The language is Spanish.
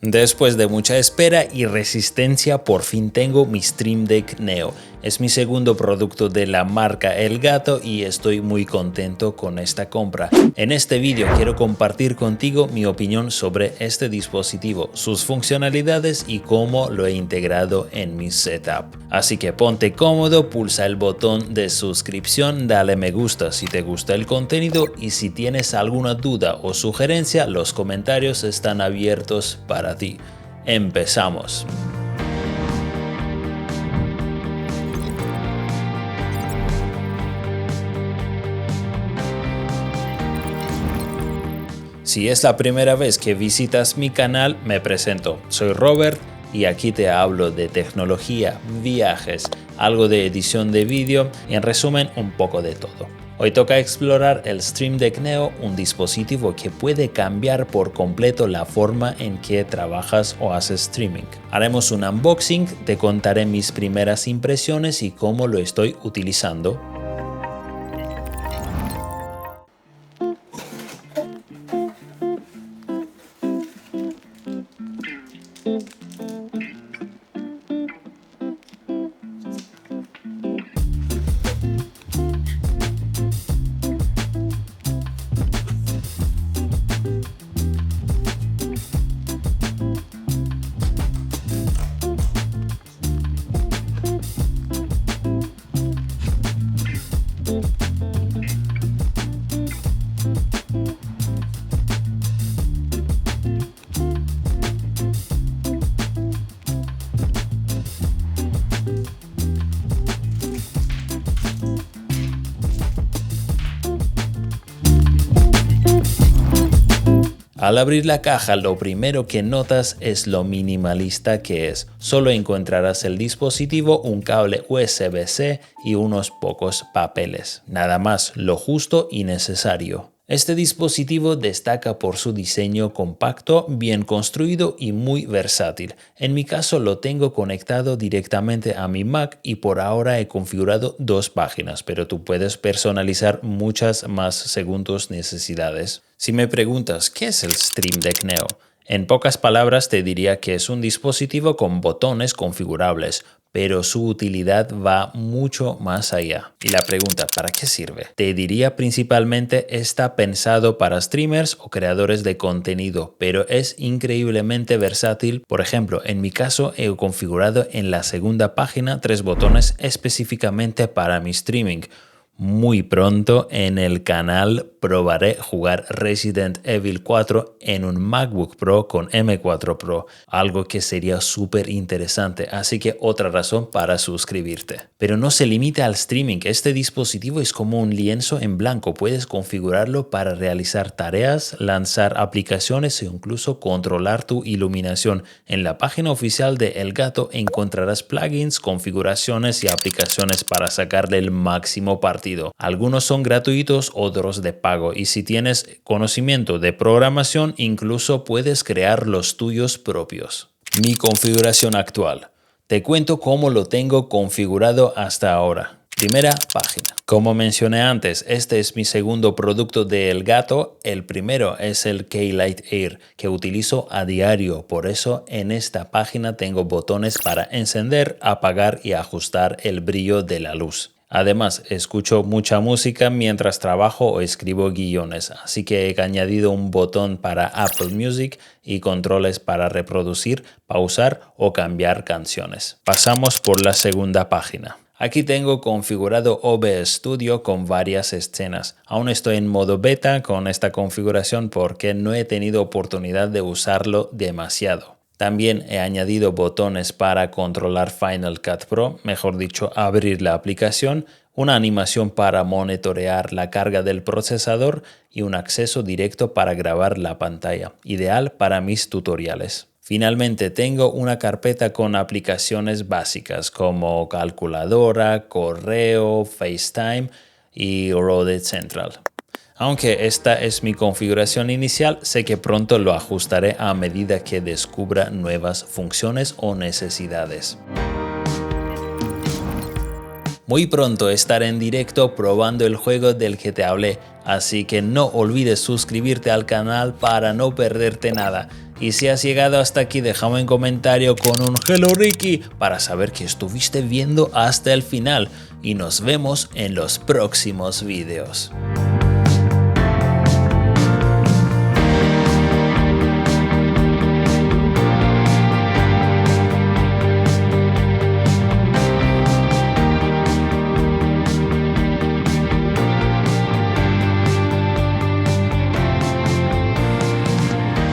Después de mucha espera y resistencia, por fin tengo mi Stream Deck Neo. Es mi segundo producto de la marca Elgato y estoy muy contento con esta compra. En este vídeo quiero compartir contigo mi opinión sobre este dispositivo, sus funcionalidades y cómo lo he integrado en mi setup. Así que ponte cómodo, pulsa el botón de suscripción, dale me gusta si te gusta el contenido y si tienes alguna duda o sugerencia, los comentarios están abiertos para ti. Empezamos. Si es la primera vez que visitas mi canal, me presento. Soy Robert y aquí te hablo de tecnología, viajes, algo de edición de vídeo y en resumen un poco de todo. Hoy toca explorar el Stream Deck Neo, un dispositivo que puede cambiar por completo la forma en que trabajas o haces streaming. Haremos un unboxing, te contaré mis primeras impresiones y cómo lo estoy utilizando. Al abrir la caja, lo primero que notas es lo minimalista que es. Solo encontrarás el dispositivo, un cable USB-C y unos pocos papeles. Nada más, lo justo y necesario. Este dispositivo destaca por su diseño compacto, bien construido y muy versátil. En mi caso lo tengo conectado directamente a mi Mac y por ahora he configurado 2 páginas, pero tú puedes personalizar muchas más según tus necesidades. Si me preguntas, ¿qué es el Stream Deck Neo? En pocas palabras te diría que es un dispositivo con botones configurables, pero su utilidad va mucho más allá. Y la pregunta, ¿para qué sirve? Te diría principalmente está pensado para streamers o creadores de contenido, pero es increíblemente versátil. Por ejemplo, en mi caso he configurado en la segunda página 3 botones específicamente para mi streaming. Muy pronto en el canal probaré jugar Resident Evil 4 en un MacBook Pro con M4 Pro, algo que sería súper interesante, así que otra razón para suscribirte. Pero no se limita al streaming, este dispositivo es como un lienzo en blanco, puedes configurarlo para realizar tareas, lanzar aplicaciones e incluso controlar tu iluminación. En la página oficial de Elgato encontrarás plugins, configuraciones y aplicaciones para sacarle el máximo partido. Algunos son gratuitos, otros de pago y si tienes conocimiento de programación incluso puedes crear los tuyos propios. Mi configuración actual. Te cuento cómo lo tengo configurado hasta ahora. Primera página. Como mencioné antes, este es mi segundo producto de Elgato. El primero es el K-Lite Air que utilizo a diario. Por eso en esta página tengo botones para encender, apagar y ajustar el brillo de la luz. Además, escucho mucha música mientras trabajo o escribo guiones, así que he añadido un botón para Apple Music y controles para reproducir, pausar o cambiar canciones. Pasamos por la segunda página. Aquí tengo configurado OBS Studio con varias escenas. Aún estoy en modo beta con esta configuración porque no he tenido oportunidad de usarlo demasiado. También he añadido botones para controlar Final Cut Pro, mejor dicho, abrir la aplicación, una animación para monitorear la carga del procesador y un acceso directo para grabar la pantalla, ideal para mis tutoriales. Finalmente tengo una carpeta con aplicaciones básicas como calculadora, correo, FaceTime y Rode Central. Aunque esta es mi configuración inicial, sé que pronto lo ajustaré a medida que descubra nuevas funciones o necesidades. Muy pronto estaré en directo probando el juego del que te hablé, así que no olvides suscribirte al canal para no perderte nada. Y si has llegado hasta aquí, déjame un comentario con un Hello Ricky para saber que estuviste viendo hasta el final. Y nos vemos en los próximos vídeos.